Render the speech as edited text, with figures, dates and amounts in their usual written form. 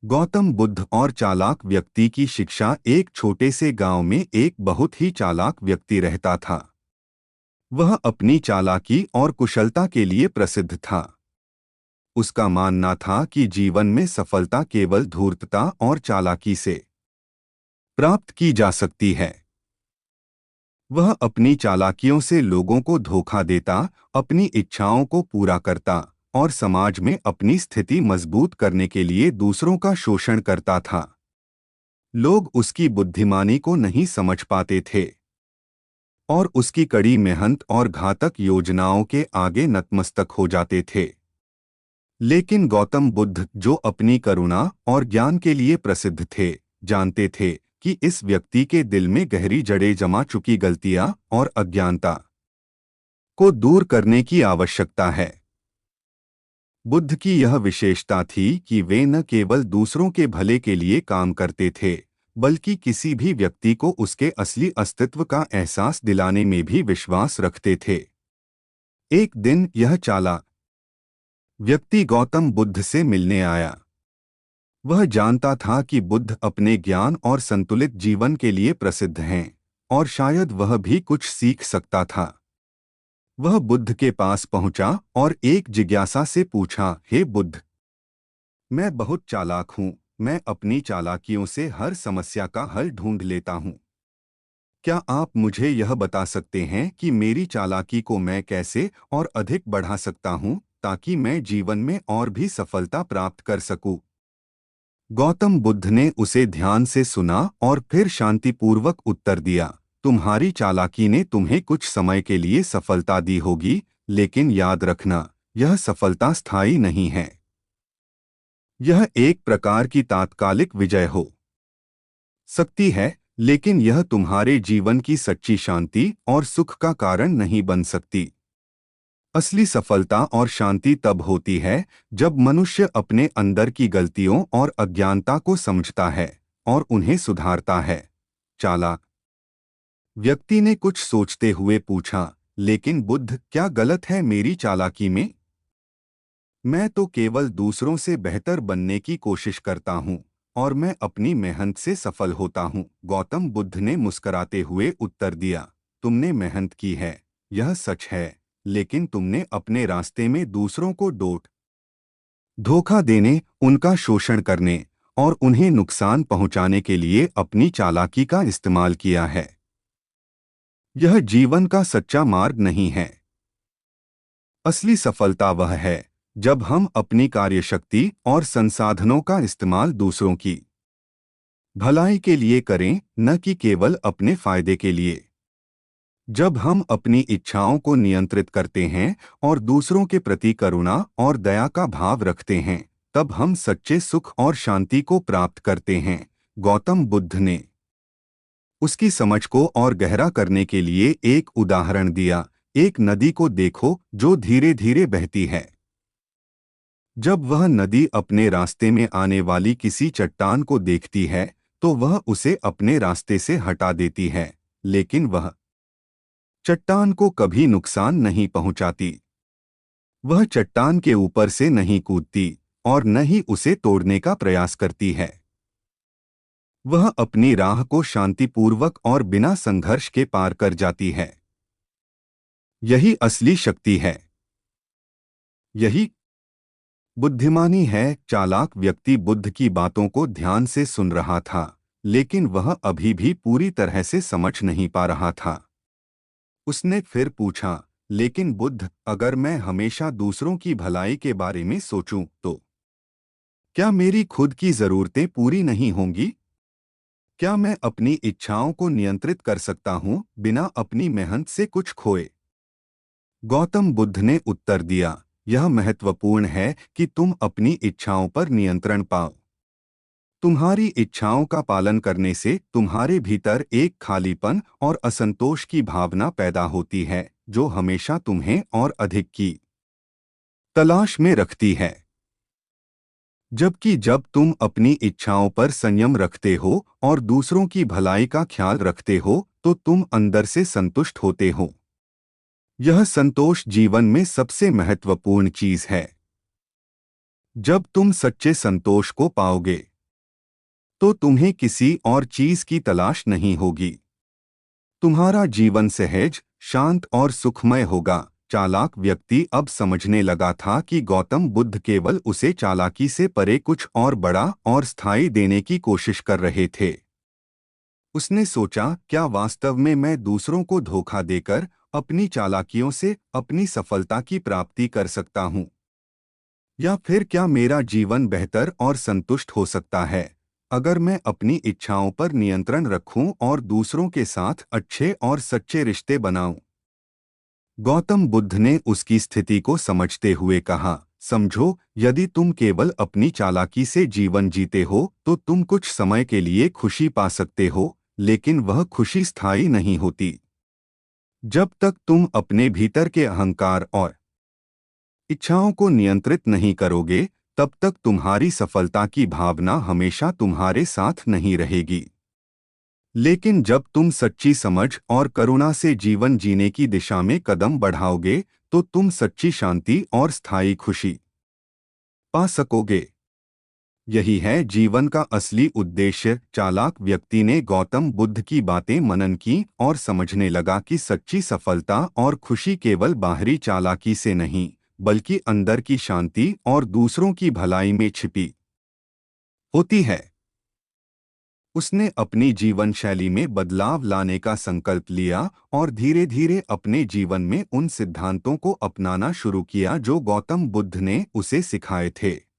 गौतम बुद्ध और चालाक व्यक्ति की शिक्षा। एक छोटे से गांव में एक बहुत ही चालाक व्यक्ति रहता था। वह अपनी चालाकी और कुशलता के लिए प्रसिद्ध था। उसका मानना था कि जीवन में सफलता केवल धूर्तता और चालाकी से प्राप्त की जा सकती है। वह अपनी चालाकियों से लोगों को धोखा देता, अपनी इच्छाओं को पूरा करता और समाज में अपनी स्थिति मजबूत करने के लिए दूसरों का शोषण करता था। लोग उसकी बुद्धिमानी को नहीं समझ पाते थे और उसकी कड़ी मेहनत और घातक योजनाओं के आगे नतमस्तक हो जाते थे। लेकिन गौतम बुद्ध, जो अपनी करुणा और ज्ञान के लिए प्रसिद्ध थे, जानते थे कि इस व्यक्ति के दिल में गहरी जड़ें जमा चुकी गलतियां और अज्ञानता को दूर करने की आवश्यकता है। बुद्ध की यह विशेषता थी कि वे न केवल दूसरों के भले के लिए काम करते थे, बल्कि किसी भी व्यक्ति को उसके असली अस्तित्व का एहसास दिलाने में भी विश्वास रखते थे। एक दिन यह चालाक व्यक्ति गौतम बुद्ध से मिलने आया। वह जानता था कि बुद्ध अपने ज्ञान और संतुलित जीवन के लिए प्रसिद्ध हैं और शायद वह भी कुछ सीख सकता था। वह बुद्ध के पास पहुंचा और एक जिज्ञासा से पूछा, हे बुद्ध, मैं बहुत चालाक हूं। मैं अपनी चालाकियों से हर समस्या का हल ढूंढ लेता हूं। क्या आप मुझे यह बता सकते हैं कि मेरी चालाकी को मैं कैसे और अधिक बढ़ा सकता हूं, ताकि मैं जीवन में और भी सफलता प्राप्त कर सकूं? गौतम बुद्ध ने उसे ध्यान से सुना और फिर शांतिपूर्वक उत्तर दिया, तुम्हारी चालाकी ने तुम्हें कुछ समय के लिए सफलता दी होगी, लेकिन याद रखना, यह सफलता स्थायी नहीं है। यह एक प्रकार की तात्कालिक विजय हो सकती है, लेकिन यह तुम्हारे जीवन की सच्ची शांति और सुख का कारण नहीं बन सकती। असली सफलता और शांति तब होती है जब मनुष्य अपने अंदर की गलतियों और अज्ञानता को समझता है और उन्हें सुधारता है। चालाक व्यक्ति ने कुछ सोचते हुए पूछा, लेकिन बुद्ध, क्या गलत है मेरी चालाकी में? मैं तो केवल दूसरों से बेहतर बनने की कोशिश करता हूँ और मैं अपनी मेहनत से सफल होता हूँ। गौतम बुद्ध ने मुस्कुराते हुए उत्तर दिया, तुमने मेहनत की है, यह सच है, लेकिन तुमने अपने रास्ते में दूसरों को धोखा देने, उनका शोषण करने और उन्हें नुकसान पहुंचाने के लिए अपनी चालाकी का इस्तेमाल किया है। यह जीवन का सच्चा मार्ग नहीं है। असली सफलता वह है जब हम अपनी कार्यशक्ति और संसाधनों का इस्तेमाल दूसरों की भलाई के लिए करें, न कि केवल अपने फायदे के लिए। जब हम अपनी इच्छाओं को नियंत्रित करते हैं और दूसरों के प्रति करुणा और दया का भाव रखते हैं, तब हम सच्चे सुख और शांति को प्राप्त करते हैं। गौतम बुद्ध ने उसकी समझ को और गहरा करने के लिए एक उदाहरण दिया। एक नदी को देखो जो धीरे धीरे बहती है। जब वह नदी अपने रास्ते में आने वाली किसी चट्टान को देखती है, तो वह उसे अपने रास्ते से हटा देती है, लेकिन वह चट्टान को कभी नुकसान नहीं पहुंचाती। वह चट्टान के ऊपर से नहीं कूदती और न ही उसे तोड़ने का प्रयास करती है। वह अपनी राह को शांतिपूर्वक और बिना संघर्ष के पार कर जाती है। यही असली शक्ति है। यही बुद्धिमानी है। चालाक व्यक्ति बुद्ध की बातों को ध्यान से सुन रहा था, लेकिन वह अभी भी पूरी तरह से समझ नहीं पा रहा था। उसने फिर पूछा, लेकिन बुद्ध, अगर मैं हमेशा दूसरों की भलाई के बारे में सोचूं, तो क्या मेरी खुद की जरूरतें पूरी नहीं होंगी? क्या मैं अपनी इच्छाओं को नियंत्रित कर सकता हूं बिना अपनी मेहनत से कुछ खोए? गौतम बुद्ध ने उत्तर दिया, यह महत्वपूर्ण है कि तुम अपनी इच्छाओं पर नियंत्रण पाओ। तुम्हारी इच्छाओं का पालन करने से तुम्हारे भीतर एक खालीपन और असंतोष की भावना पैदा होती है, जो हमेशा तुम्हें और अधिक की तलाश में रखती है। जबकि जब तुम अपनी इच्छाओं पर संयम रखते हो और दूसरों की भलाई का ख्याल रखते हो, तो तुम अंदर से संतुष्ट होते हो। यह संतोष जीवन में सबसे महत्वपूर्ण चीज है। जब तुम सच्चे संतोष को पाओगे, तो तुम्हें किसी और चीज की तलाश नहीं होगी। तुम्हारा जीवन सहज, शांत और सुखमय होगा। चालाक व्यक्ति अब समझने लगा था कि गौतम बुद्ध केवल उसे चालाकी से परे कुछ और बड़ा और स्थायी देने की कोशिश कर रहे थे। उसने सोचा, क्या वास्तव में मैं दूसरों को धोखा देकर अपनी चालाकियों से अपनी सफलता की प्राप्ति कर सकता हूँ? या फिर क्या मेरा जीवन बेहतर और संतुष्ट हो सकता है अगर मैं अपनी इच्छाओं पर नियंत्रण रखूं और दूसरों के साथ अच्छे और सच्चे रिश्ते बनाऊं? गौतम बुद्ध ने उसकी स्थिति को समझते हुए कहा, समझो, यदि तुम केवल अपनी चालाकी से जीवन जीते हो तो तुम कुछ समय के लिए खुशी पा सकते हो, लेकिन वह खुशी स्थायी नहीं होती। जब तक तुम अपने भीतर के अहंकार और इच्छाओं को नियंत्रित नहीं करोगे, तब तक तुम्हारी सफलता की भावना हमेशा तुम्हारे साथ नहीं रहेगी। लेकिन जब तुम सच्ची समझ और करुणा से जीवन जीने की दिशा में कदम बढ़ाओगे, तो तुम सच्ची शांति और स्थायी खुशी पा सकोगे। यही है जीवन का असली उद्देश्य। चालाक व्यक्ति ने गौतम बुद्ध की बातें मनन की और समझने लगा कि सच्ची सफलता और खुशी केवल बाहरी चालाकी से नहीं, बल्कि अंदर की शांति और दूसरों की भलाई में छिपी होती है। उसने अपनी जीवन शैली में बदलाव लाने का संकल्प लिया और धीरे धीरे अपने जीवन में उन सिद्धांतों को अपनाना शुरू किया जो गौतम बुद्ध ने उसे सिखाए थे।